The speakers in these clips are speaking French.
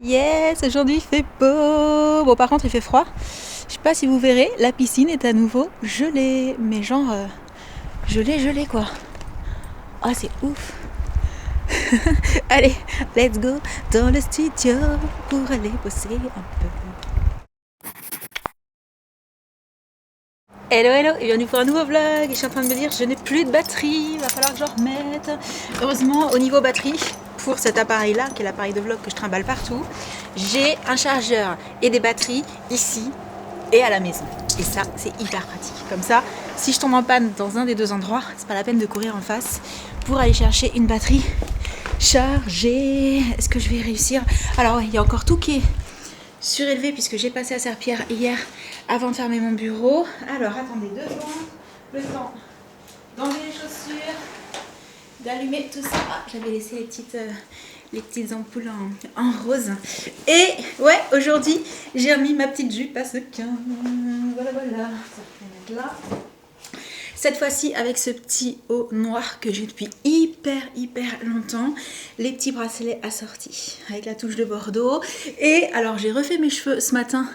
Yes, aujourd'hui il fait beau. Bon, par contre il fait froid. Je sais pas si vous verrez, la piscine est à nouveau gelée. Mais genre gelée quoi. Oh, c'est ouf. Allez, let's go dans le studio pour aller bosser un peu. Hello hello et bienvenue pour un nouveau vlog. Je suis en train de me dire je n'ai plus de batterie, il va falloir que j'en remette. Heureusement au niveau batterie, pour cet appareil là, qui est l'appareil de vlog que je trimballe partout, j'ai un chargeur et des batteries ici et à la maison. Et ça c'est hyper pratique. Comme ça, si je tombe en panne dans un des deux endroits, c'est pas la peine de courir en face pour aller chercher une batterie chargée. Est-ce que je vais réussir? Alors ouais, il y a encore tout qui est surélevé puisque j'ai passé à Serpillère hier avant de fermer mon bureau. Alors attendez 2 secondes, le temps d'enlever les chaussures, d'allumer tout ça. Ah, j'avais laissé les petites ampoules en rose. Et ouais, aujourd'hui j'ai remis ma petite jupe parce que voilà, ça peut mettre là. Cette fois-ci avec ce petit haut noir que j'ai depuis hyper longtemps, les petits bracelets assortis avec la touche de Bordeaux. Et alors j'ai refait mes cheveux ce matin.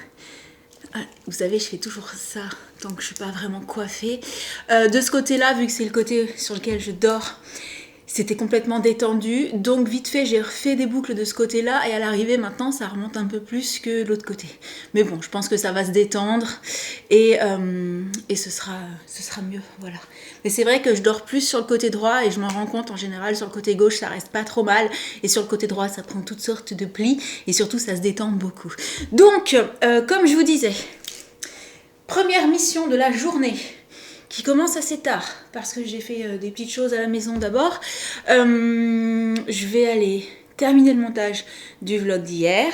Vous savez, je fais toujours ça tant que je suis pas vraiment coiffée. De ce côté-là, vu que c'est le côté sur lequel je dors, c'était complètement détendu. Donc vite fait, j'ai refait des boucles de ce côté-là. Et à l'arrivée, maintenant, ça remonte un peu plus que de l'autre côté. Mais bon, je pense que ça va se détendre. Et ce sera mieux, voilà. Mais c'est vrai que je dors plus sur le côté droit. Et je m'en rends compte, en général, sur le côté gauche, ça reste pas trop mal. Et sur le côté droit, ça prend toutes sortes de plis. Et surtout, ça se détend beaucoup. Donc, comme je vous disais, première mission de la journée, qui commence assez tard, parce que j'ai fait des petites choses à la maison d'abord. Je vais aller terminer le montage du vlog d'hier,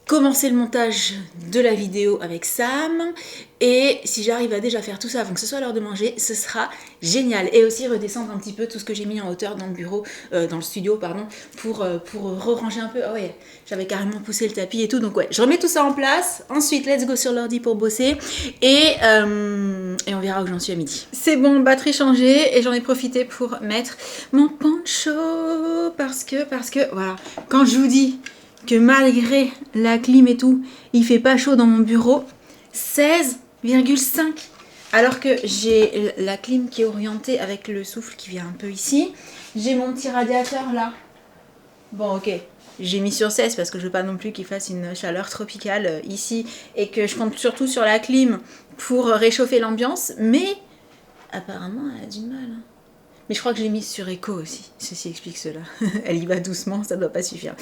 commencer le montage de la vidéo avec Sam, et si j'arrive à déjà faire tout ça avant que ce soit l'heure de manger, ce sera génial. Et aussi redescendre un petit peu tout ce que j'ai mis en hauteur dans le bureau, dans le studio, pardon, pour re-ranger un peu. Ah ouais, j'avais carrément poussé le tapis et tout, donc ouais, je remets tout ça en place. Ensuite, let's go sur l'ordi pour bosser, et on verra où j'en suis à midi. C'est bon, batterie changée, et j'en ai profité pour mettre mon poncho, parce que, voilà, quand je vous dis que malgré la clim et tout, il fait pas chaud dans mon bureau, 16,5. Alors que j'ai la clim qui est orientée avec le souffle qui vient un peu ici. J'ai mon petit radiateur là. Bon, ok. J'ai mis sur 16 parce que je veux pas non plus qu'il fasse une chaleur tropicale ici. Et que je compte surtout sur la clim pour réchauffer l'ambiance. Mais apparemment, elle a du mal. Mais je crois que je l'ai mise sur écho aussi. Ceci explique cela. Elle y va doucement, ça doit pas suffire.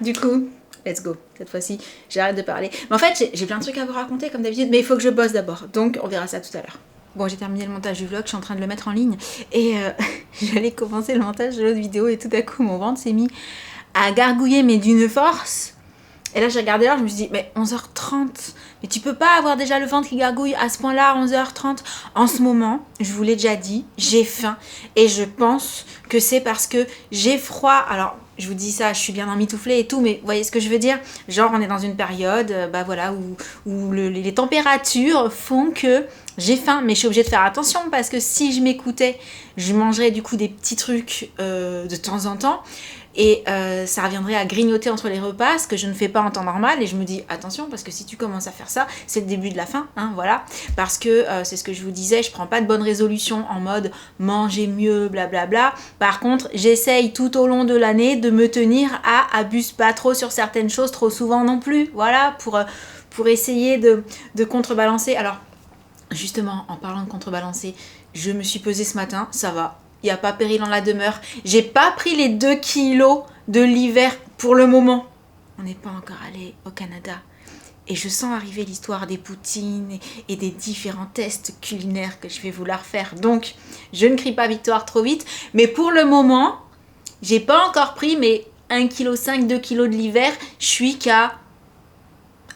Du coup, let's go. Cette fois-ci, j'arrête de parler. Mais en fait, j'ai plein de trucs à vous raconter comme d'habitude, mais il faut que je bosse d'abord. Donc, on verra ça tout à l'heure. Bon, j'ai terminé le montage du vlog, je suis en train de le mettre en ligne. Et j'allais commencer le montage de l'autre vidéo et tout à coup, mon ventre s'est mis à gargouiller, mais d'une force. Et là, j'ai regardé l'heure, je me suis dit, mais 11h30, mais tu peux pas avoir déjà le ventre qui gargouille à ce point-là, 11h30. En ce moment, je vous l'ai déjà dit, j'ai faim. Et je pense que c'est parce que j'ai froid. Alors, je vous dis ça, je suis bien emmitouflée et tout, mais vous voyez ce que je veux dire? Genre, on est dans une période, voilà, où les températures font que j'ai faim. Mais je suis obligée de faire attention parce que si je m'écoutais, je mangerais du coup des petits trucs de temps en temps. Et ça reviendrait à grignoter entre les repas, ce que je ne fais pas en temps normal. Et je me dis attention, parce que si tu commences à faire ça, c'est le début de la fin, hein, voilà. Parce que c'est ce que je vous disais, je prends pas de bonnes résolutions en mode manger mieux, blablabla. Par contre, j'essaye tout au long de l'année de me tenir à abuse pas trop sur certaines choses trop souvent non plus, voilà, pour essayer de contrebalancer. Alors, justement, en parlant de contrebalancer, je me suis pesée ce matin, ça va. Il n'y a pas péril en la demeure. J'ai pas pris les 2 kilos de l'hiver pour le moment. On n'est pas encore allé au Canada. Et je sens arriver l'histoire des poutines et des différents tests culinaires que je vais vouloir faire. Donc, je ne crie pas victoire trop vite. Mais pour le moment, j'ai pas encore pris mes 1,5 kg, 2 kg de l'hiver. Je suis qu'à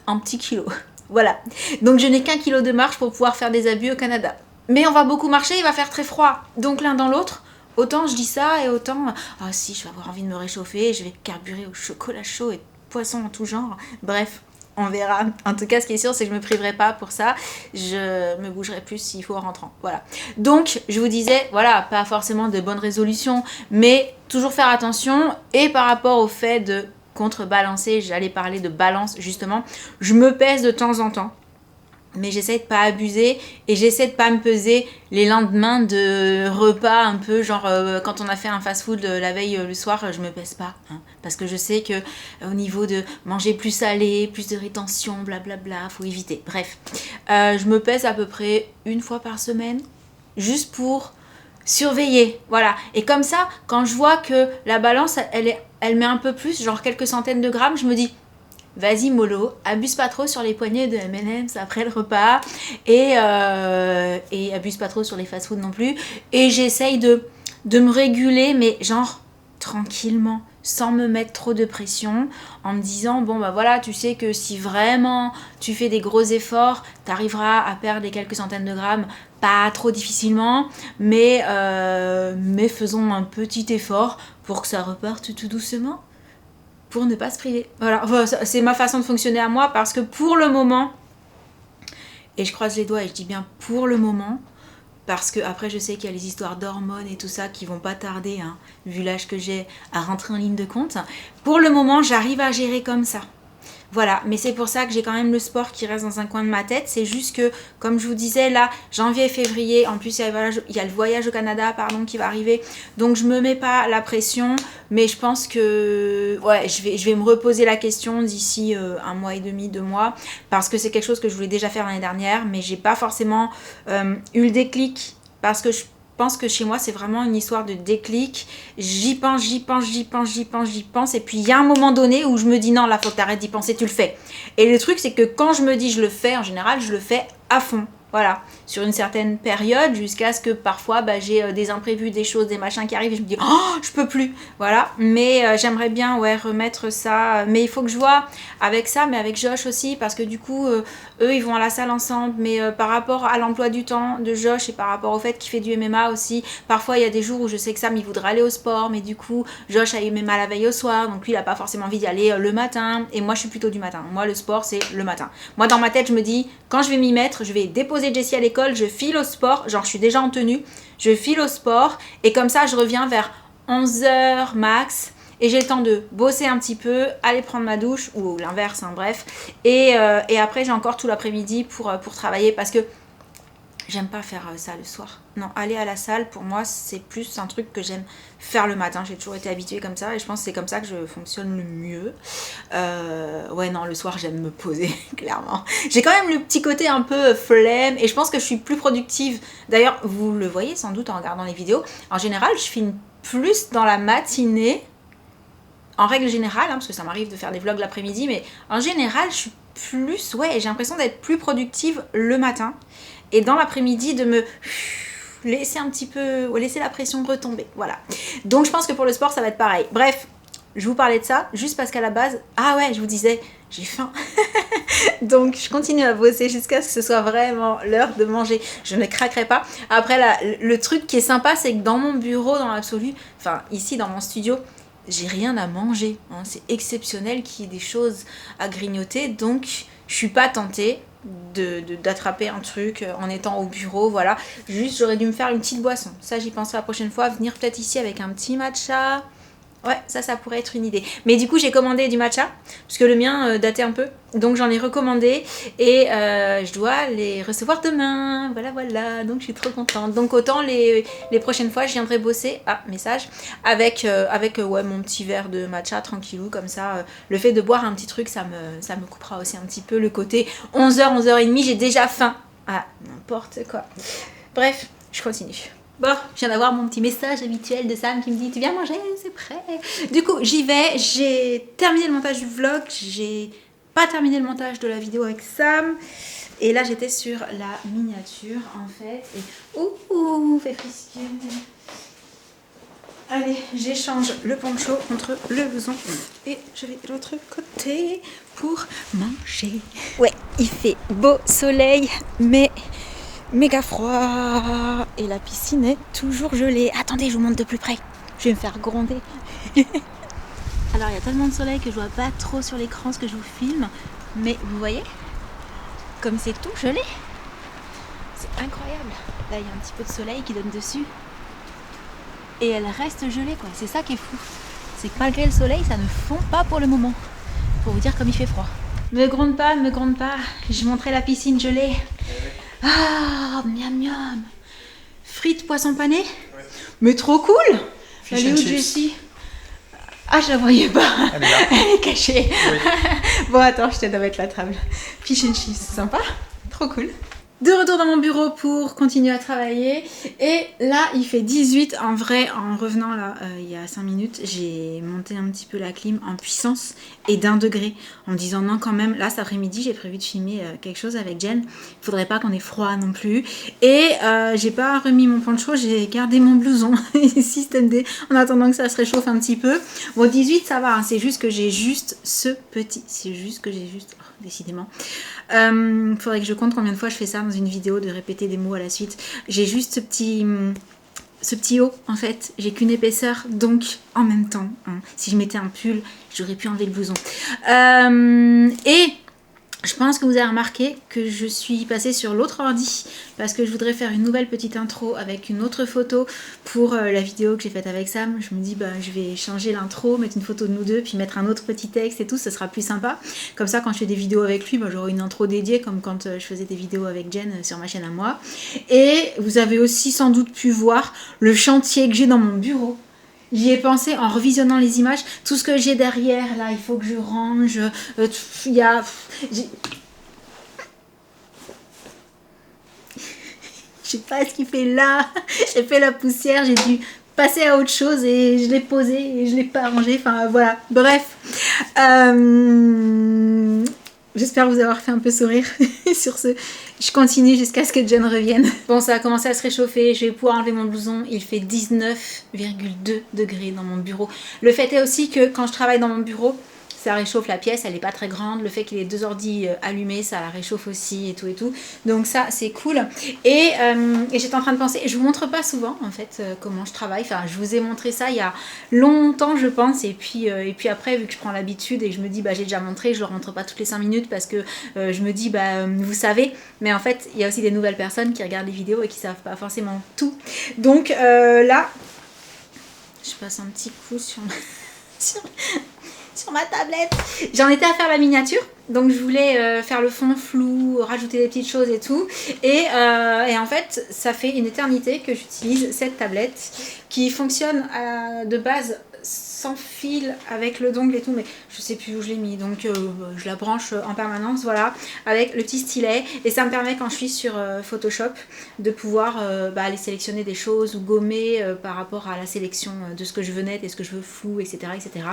un petit kilo. Voilà. Donc, je n'ai qu'1 kilo de marche pour pouvoir faire des abus au Canada. Mais on va beaucoup marcher, il va faire très froid. Donc l'un dans l'autre, autant je dis ça et autant... Ah si, je vais avoir envie de me réchauffer, je vais carburer au chocolat chaud et poisson en tout genre. Bref, On verra. En tout cas, ce qui est sûr, c'est que je me priverai pas pour ça. Je me bougerai plus s'il faut en rentrant. Voilà. Donc, je vous disais, voilà, pas forcément de bonnes résolutions, mais toujours faire attention. Et par rapport au fait de contrebalancer, j'allais parler de balance justement, je me pèse de temps en temps. Mais j'essaie de pas abuser et j'essaie de pas me peser les lendemains de repas un peu genre quand on a fait un fast-food la veille le soir, je me pèse pas hein, parce que je sais que au niveau de manger plus salé, plus de rétention, blablabla, faut éviter. Bref, je me pèse à peu près une fois par semaine juste pour surveiller, voilà. Et comme ça, quand je vois que la balance elle met un peu plus, genre quelques centaines de grammes, je me dis vas-y mollo, abuse pas trop sur les poignées de M&M's après le repas et abuse pas trop sur les fast-food non plus. Et j'essaye de me réguler, mais genre tranquillement, sans me mettre trop de pression, en me disant bon bah voilà, tu sais que si vraiment tu fais des gros efforts, t'arriveras à perdre les quelques centaines de grammes, pas trop difficilement, mais faisons un petit effort pour que ça reparte tout doucement. Pour ne pas se priver. Voilà, c'est ma façon de fonctionner à moi parce que pour le moment, et je croise les doigts et je dis bien pour le moment, parce que après je sais qu'il y a les histoires d'hormones et tout ça qui vont pas tarder, hein, vu l'âge que j'ai, à rentrer en ligne de compte. Pour le moment, j'arrive à gérer comme ça. Voilà, mais c'est pour ça que j'ai quand même le sport qui reste dans un coin de ma tête. C'est juste que, comme je vous disais, là, janvier et février, en plus il y a le voyage au Canada, pardon, qui va arriver. Donc je me mets pas la pression, mais je pense que ouais, je vais me reposer la question d'ici un mois et demi, 2 mois, parce que c'est quelque chose que je voulais déjà faire l'année dernière, mais j'ai pas forcément eu le déclic, parce que je pense que chez moi c'est vraiment une histoire de déclic. J'y pense, et puis il y a un moment donné où je me dis non, là faut que t'arrêtes d'y penser, tu le fais. Et le truc c'est que quand je me dis je le fais, en général je le fais à fond. Voilà, sur une certaine période, jusqu'à ce que parfois j'ai des imprévus, des choses, des machins qui arrivent et je me dis oh je peux plus, voilà. Mais j'aimerais bien ouais remettre ça, mais il faut que je vois avec ça, mais avec Josh aussi, parce que du coup eux ils vont à la salle ensemble, mais par rapport à l'emploi du temps de Josh et par rapport au fait qu'il fait du MMA aussi, parfois il y a des jours où je sais que Sam il voudrait aller au sport, mais du coup Josh a eu MMA la veille au soir, donc lui il a pas forcément envie d'y aller le matin, et moi je suis plutôt du matin. Moi le sport c'est le matin. Moi dans ma tête je me dis quand je vais m'y mettre, je vais déposer Jessie à l'école, je file au sport, genre je suis déjà en tenue, je file au sport et comme ça je reviens vers 11h max et j'ai le temps de bosser un petit peu, aller prendre ma douche ou l'inverse, hein, bref, et après j'ai encore tout l'après-midi pour travailler parce que j'aime pas faire ça le soir. Non, aller à la salle, pour moi, c'est plus un truc que j'aime faire le matin. J'ai toujours été habituée comme ça et je pense que c'est comme ça que je fonctionne le mieux. Ouais, non, le soir, j'aime me poser, clairement. J'ai quand même le petit côté un peu flemme et je pense que je suis plus productive. D'ailleurs, vous le voyez sans doute en regardant les vidéos. En général, je filme plus dans la matinée, en règle générale, hein, parce que ça m'arrive de faire des vlogs l'après-midi, mais en général, je suis plus, ouais, j'ai l'impression d'être plus productive le matin. Et dans l'après-midi, de me laisser un petit peu, laisser la pression retomber. Voilà. Donc je pense que pour le sport, ça va être pareil. Bref, je vous parlais de ça, juste parce qu'à la base, ah ouais, je vous disais, j'ai faim. Donc je continue à bosser jusqu'à ce que ce soit vraiment l'heure de manger. Je ne craquerai pas. Après, là, le truc qui est sympa, c'est que dans mon bureau, dans l'absolu, enfin ici dans mon studio, j'ai rien à manger. Hein. C'est exceptionnel qu'il y ait des choses à grignoter. Donc je suis pas tentée d'attraper un truc en étant au bureau, voilà. Juste j'aurais dû me faire une petite boisson, ça j'y penserai la prochaine fois, venir peut-être ici avec un petit matcha, ouais, ça pourrait être une idée. Mais du coup j'ai commandé du matcha parce que le mien datait un peu, donc j'en ai recommandé et je dois les recevoir demain, voilà, donc je suis trop contente. Donc autant les prochaines fois je viendrai bosser, message, avec ouais, mon petit verre de matcha tranquillou comme ça. Le fait de boire un petit truc, ça me coupera aussi un petit peu le côté 11h, 11h30, j'ai déjà faim. Ah, n'importe quoi. Bref, je continue. Bon, je viens d'avoir mon petit message habituel de Sam qui me dit tu viens manger, c'est prêt. Du coup, j'y vais, j'ai terminé le montage du vlog, j'ai pas terminé le montage de la vidéo avec Sam. Et là, j'étais sur la miniature en fait. Et ouh, fait frisquer. Allez, j'échange le poncho contre le blouson et je vais de l'autre côté pour manger. Ouais, il fait beau soleil, mais méga froid et la piscine est toujours gelée. Attendez, je vous montre de plus près. Je vais me faire gronder. Alors, il y a tellement de soleil que je vois pas trop sur l'écran ce que je vous filme. Mais vous voyez, comme c'est tout gelé, c'est incroyable. Là, il y a un petit peu de soleil qui donne dessus. Et elle reste gelée, quoi. C'est ça qui est fou. C'est que malgré le soleil, ça ne fond pas pour le moment. Pour vous dire comme il fait froid. Me gronde pas, me gronde pas. Je montrais la piscine gelée. Ah, miam miam. Frites poisson pané. Ouais. Mais trop cool. Elle est où, Jessie? Ah, je la voyais pas. Elle est là. Elle est cachée. Oui. Bon, attends, je t'aide à mettre la table. Fish and chips, sympa. Trop cool. De retour dans mon bureau pour continuer à travailler. Et là, il fait 18. En vrai, en revenant là, il y a 5 minutes, j'ai monté un petit peu la clim en puissance et d'1 degré. En me disant non, quand même, là, cet après-midi, j'ai prévu de filmer quelque chose avec Jen. Il faudrait pas qu'on ait froid non plus. Et j'ai pas remis mon poncho, j'ai gardé mon blouson Système D en attendant que ça se réchauffe un petit peu. Bon, 18, ça va, hein, c'est juste que j'ai juste ce petit. C'est juste que j'ai juste. Oh, décidément. Faudrait que je compte combien de fois je fais ça dans une vidéo, de répéter des mots à la suite. J'ai juste ce petit haut en fait, j'ai qu'une épaisseur, donc en même temps, hein, si je mettais un pull, j'aurais pu enlever le blouson. Et je pense que vous avez remarqué que je suis passée sur l'autre ordi parce que je voudrais faire une nouvelle petite intro avec une autre photo pour la vidéo que j'ai faite avec Sam. Je me dis bah je vais changer l'intro, mettre une photo de nous deux, puis mettre un autre petit texte et tout, ça sera plus sympa. Comme ça quand je fais des vidéos avec lui, bah, j'aurai une intro dédiée comme quand je faisais des vidéos avec Jen sur ma chaîne à moi. Et vous avez aussi sans doute pu voir le chantier que j'ai dans mon bureau. J'y ai pensé en revisionnant les images. Tout ce que j'ai derrière, là, il faut que je range. Il y a... Je sais pas ce qu'il fait là. J'ai fait la poussière, j'ai dû passer à autre chose et je l'ai posé et je l'ai pas rangé. Enfin, voilà. Bref. J'espère vous avoir fait un peu sourire sur ce. Je continue jusqu'à ce que Jen revienne. Bon, ça a commencé à se réchauffer. Je vais pouvoir enlever mon blouson. Il fait 19,2 degrés dans mon bureau. Le fait est aussi que quand je travaille dans mon bureau, ça réchauffe la pièce, elle n'est pas très grande. Le fait qu'il y ait 2 ordis allumés, ça la réchauffe aussi et tout et tout. Donc ça, c'est cool. Et j'étais en train de penser, je vous montre pas souvent en fait comment je travaille. Enfin, je vous ai montré ça il y a longtemps, je pense. Et puis après, vu que je prends l'habitude et que je me dis, bah j'ai déjà montré, je le rentre pas toutes les 5 minutes parce que je me dis, bah vous savez. Mais en fait, il y a aussi des nouvelles personnes qui regardent les vidéos et qui savent pas forcément tout. Donc là, je passe un petit coup sur ma tablette. J'en étais à faire la miniature, donc je voulais faire le fond flou, rajouter des petites choses et tout. Et en fait, ça fait une éternité que j'utilise cette tablette qui fonctionne de base sans fil avec le dongle et tout, mais je sais plus où je l'ai mis, donc je la branche en permanence, voilà, avec le petit stylet, et ça me permet quand je suis sur Photoshop de pouvoir aller sélectionner des choses ou gommer par rapport à la sélection de ce que je veux net et ce que je veux flou, etc. etc.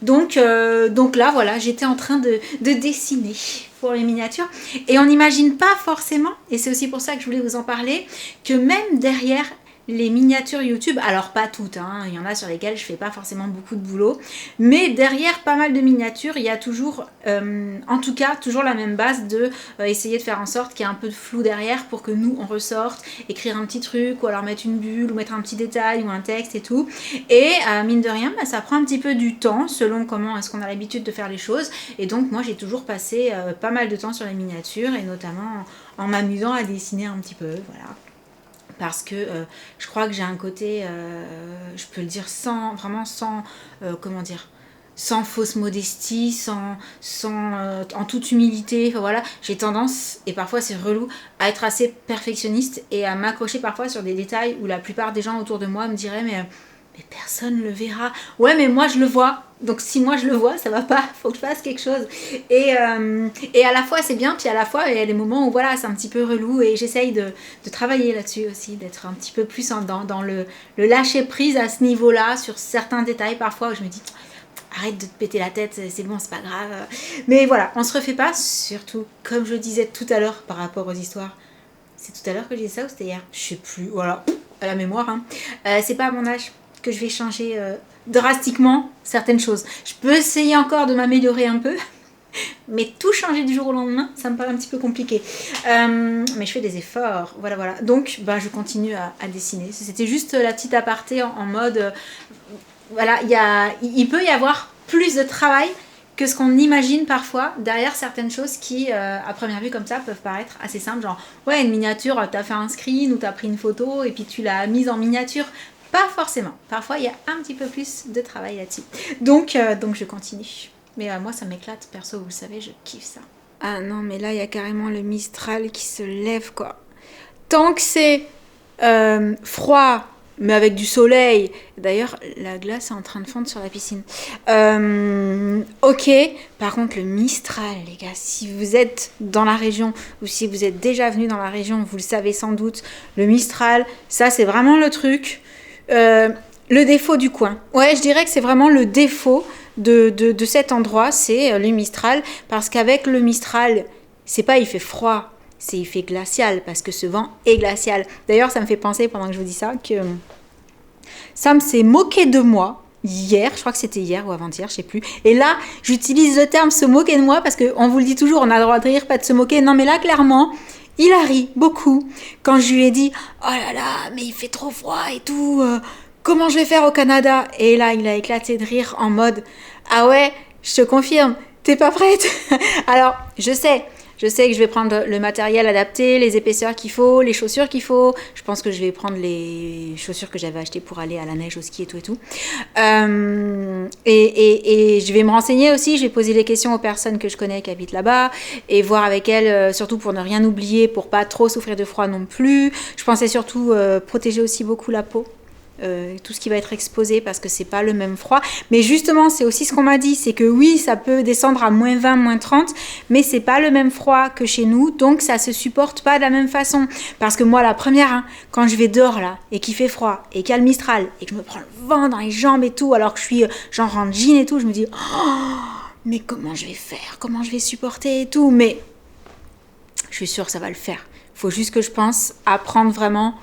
Donc là, voilà, j'étais en train de dessiner pour les miniatures, et on n'imagine pas forcément, et c'est aussi pour ça que je voulais vous en parler, que même derrière les miniatures YouTube, alors pas toutes, hein, il y en a sur lesquelles je fais pas forcément beaucoup de boulot, mais derrière pas mal de miniatures, il y a toujours, en tout cas, toujours la même base de essayer de faire en sorte qu'il y ait un peu de flou derrière pour que nous, on ressorte, écrire un petit truc, ou alors mettre une bulle, ou mettre un petit détail, ou un texte et tout, et mine de rien, ça prend un petit peu du temps, selon comment est-ce qu'on a l'habitude de faire les choses, et donc moi j'ai toujours passé pas mal de temps sur les miniatures, et notamment en m'amusant à dessiner un petit peu, voilà. Parce que je crois que j'ai un côté, je peux le dire sans comment dire, sans fausse modestie, en toute humilité, enfin voilà, j'ai tendance, et parfois c'est relou, à être assez perfectionniste et à m'accrocher parfois sur des détails où la plupart des gens autour de moi me diraient mais personne le verra. Ouais, mais moi je le vois. Donc si moi je le vois, ça va pas. Faut que je fasse quelque chose. Et à la fois c'est bien, puis à la fois il y a des moments où voilà, c'est un petit peu relou. Et j'essaye de travailler là-dessus aussi, d'être un petit peu plus dans le lâcher prise à ce niveau-là, sur certains détails parfois où je me dis arrête de te péter la tête, c'est bon, c'est pas grave. Mais voilà, on se refait pas, surtout comme je disais tout à l'heure par rapport aux histoires. C'est tout à l'heure que j'ai dit ça ou c'était hier? Je sais plus, voilà, à la mémoire. Hein. C'est pas à mon âge que je vais changer drastiquement certaines choses. Je peux essayer encore de m'améliorer un peu, mais tout changer du jour au lendemain, ça me paraît un petit peu compliqué. Mais je fais des efforts, voilà. Donc, je continue à dessiner. C'était juste la petite aparté en mode, voilà, il peut y avoir plus de travail que ce qu'on imagine parfois derrière certaines choses qui, à première vue comme ça, peuvent paraître assez simples. Genre, ouais, une miniature, t'as fait un screen ou t'as pris une photo et puis tu l'as mise en miniature. Pas forcément. Parfois, il y a un petit peu plus de travail là-dessus. Donc je continue. Mais moi, ça m'éclate. Perso, vous le savez, je kiffe ça. Ah non, mais là, il y a carrément le Mistral qui se lève, quoi. Tant que c'est froid, mais avec du soleil. D'ailleurs, la glace est en train de fondre sur la piscine. Ok. Par contre, le Mistral, les gars, si vous êtes dans la région ou si vous êtes déjà venu dans la région, vous le savez sans doute, le Mistral, ça, c'est vraiment le truc. Le défaut du coin. Ouais, je dirais que c'est vraiment le défaut de cet endroit, c'est le Mistral. Parce qu'avec le Mistral, c'est pas il fait froid. C'est il fait glacial parce que ce vent est glacial. D'ailleurs, ça me fait penser pendant que je vous dis ça que Sam s'est moqué de moi hier, je crois que c'était hier ou avant-hier, je sais plus. Et là, j'utilise le terme se moquer de moi parce qu'on vous le dit toujours, on a le droit de rire, pas de se moquer. Non, mais là, clairement, il a ri beaucoup quand je lui ai dit « Oh là là, mais il fait trop froid et tout, comment je vais faire au Canada ?» Et là, il a éclaté de rire en mode « Ah ouais, je te confirme, t'es pas prête ?» Alors, je sais que je vais prendre le matériel adapté, les épaisseurs qu'il faut, les chaussures qu'il faut. Je pense que je vais prendre les chaussures que j'avais achetées pour aller à la neige, au ski et tout et tout. Et je vais me renseigner aussi, je vais poser des questions aux personnes que je connais qui habitent là-bas et voir avec elles, surtout pour ne rien oublier, pour pas trop souffrir de froid non plus. Je pensais surtout protéger aussi beaucoup la peau. Tout ce qui va être exposé parce que c'est pas le même froid, mais justement c'est aussi ce qu'on m'a dit, c'est que oui ça peut descendre à moins 20, moins 30, mais c'est pas le même froid que chez nous, donc ça se supporte pas de la même façon, parce que moi la première, quand je vais dehors là, et qu'il fait froid, et qu'il y a le Mistral, et que je me prends le vent dans les jambes et tout, alors que je suis genre en jean et tout, je me dis oh, mais comment je vais faire, comment je vais supporter et tout, mais je suis sûre que ça va le faire, faut juste que je pense à prendre vraiment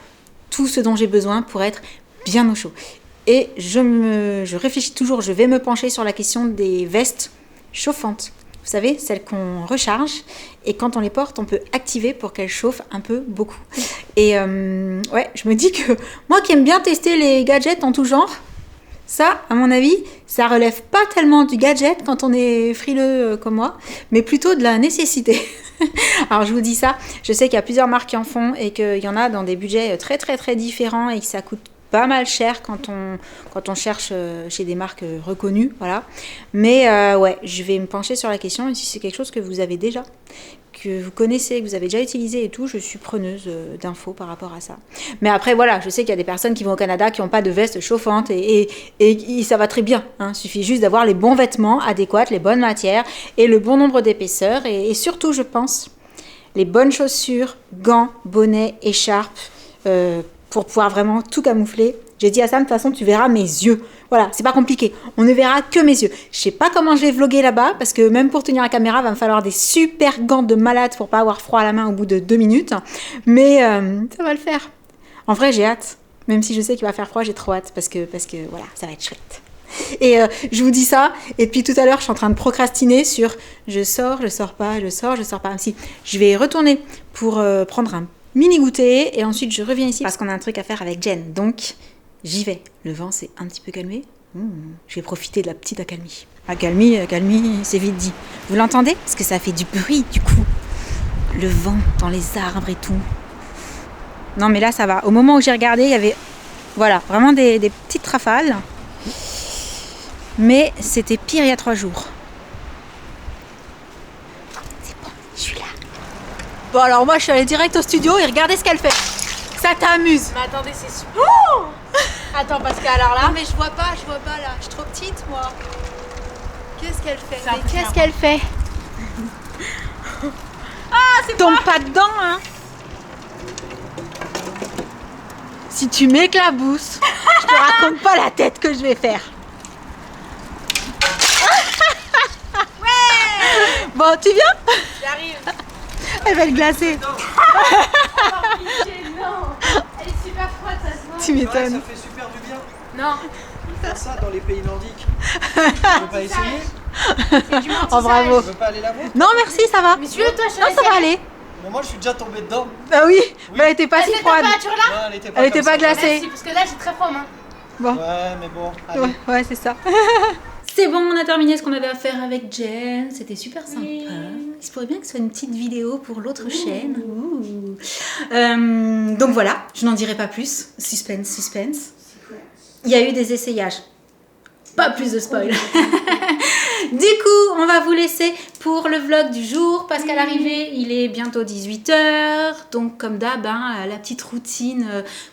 tout ce dont j'ai besoin pour être bien au chaud. Et je réfléchis toujours, je vais me pencher sur la question des vestes chauffantes. Vous savez, celles qu'on recharge et quand on les porte, on peut activer pour qu'elles chauffent un peu beaucoup. Et ouais, je me dis que moi qui aime bien tester les gadgets en tout genre, ça, à mon avis, ça relève pas tellement du gadget quand on est frileux comme moi, mais plutôt de la nécessité. Alors je vous dis ça, je sais qu'il y a plusieurs marques qui en font et qu'il y en a dans des budgets très très très différents et que ça coûte pas mal cher quand on cherche chez des marques reconnues, voilà. Mais ouais, je vais me pencher sur la question et si c'est quelque chose que vous avez déjà, que vous connaissez, que vous avez déjà utilisé et tout, je suis preneuse d'infos par rapport à ça. Mais après, voilà, je sais qu'il y a des personnes qui vont au Canada qui n'ont pas de veste chauffante et ça va très bien. Il suffit juste d'avoir les bons vêtements adéquats, les bonnes matières et le bon nombre d'épaisseurs et surtout, je pense, les bonnes chaussures, gants, bonnets, écharpes, pour pouvoir vraiment tout camoufler. J'ai dit à Sam, de toute façon, tu verras mes yeux. Voilà, c'est pas compliqué. On ne verra que mes yeux. Je sais pas comment je vais vlogger là-bas, parce que même pour tenir la caméra, il va me falloir des super gants de malade pour pas avoir froid à la main au bout de 2 minutes. Mais ça va le faire. En vrai, j'ai hâte. Même si je sais qu'il va faire froid, j'ai trop hâte, parce que voilà, ça va être chouette. Et je vous dis ça, et puis tout à l'heure, je suis en train de procrastiner sur je sors pas. Même si je vais retourner pour prendre un mini goûter et ensuite je reviens ici parce qu'on a un truc à faire avec Jen, donc j'y vais. Le vent s'est un petit peu calmé, je vais profiter de la petite accalmie. Accalmie, c'est vite dit. Vous l'entendez? Parce que ça fait du bruit du coup. Le vent dans les arbres et tout. Non mais là ça va. Au moment où j'ai regardé, il y avait voilà, vraiment des petites rafales. Mais c'était pire il y a 3 jours. C'est bon, je suis là. Bon alors moi je suis allée direct au studio et regardez ce qu'elle fait. Ça t'amuse? Mais attendez, c'est super. Oh attends, parce que alors là. Non mais je vois pas là. Je suis trop petite moi. Qu'est-ce qu'elle fait? Mais qu'est-ce qu'elle fait? Ah c'est tombe pas dedans hein. Si tu m'éclabousses, je te raconte pas la tête que je vais faire. Ouais. Bon tu viens? J'arrive. Elle va être glacée. Non. Elle est super froide, ça se voit. Tu m'étonnes. Ouais, ça fait super du bien. Non. Faire ça dans les pays nordiques. Tu veux pas essayer? C'est du Oh bravo. Tu veux pas aller là-bas? Non merci ça va. Mais suis-le toi, je Non ça va aller. Mais moi je suis déjà tombé dedans. Bah oui. Mais elle était pas si cette froide. température-là? Non, elle était pas, Elle était comme pas ça. glacée. Merci, parce que là j'ai très froid, hein. Bon. Ouais, mais bon. Allez. Ouais c'est ça. C'est bon, on a terminé ce qu'on avait à faire avec Jen. C'était super sympa. Oui. Il se pourrait bien que ce soit une petite vidéo pour l'autre chaîne. Ouh. Donc voilà, je n'en dirai pas plus. Suspense, suspense. Il y a eu des essayages. Pas plus de spoil. Du coup, on va vous laisser pour le vlog du jour parce qu'à l'arrivée, il est bientôt 18h. Donc, comme d'hab, la petite routine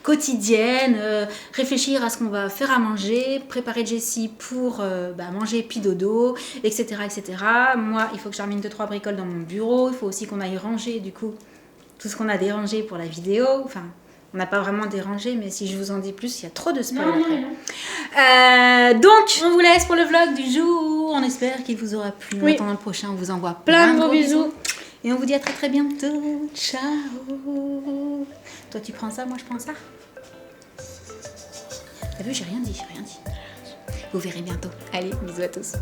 quotidienne, réfléchir à ce qu'on va faire à manger, préparer Jessie pour manger puis dodo, etc., etc. Moi, il faut que je termine 2-3 bricoles dans mon bureau. Il faut aussi qu'on aille ranger, du coup, tout ce qu'on a dérangé pour la vidéo. Enfin, on n'a pas vraiment dérangé, mais si je vous en dis plus, il y a trop de spoil après. Donc, on vous laisse pour le vlog du jour. On espère qu'il vous aura plu. En attendant le prochain, on vous envoie plein de gros bisous. Et on vous dit à très très bientôt. Ciao. Toi, tu prends ça, moi je prends ça. T'as vu, j'ai rien dit. Vous verrez bientôt. Allez, bisous à tous.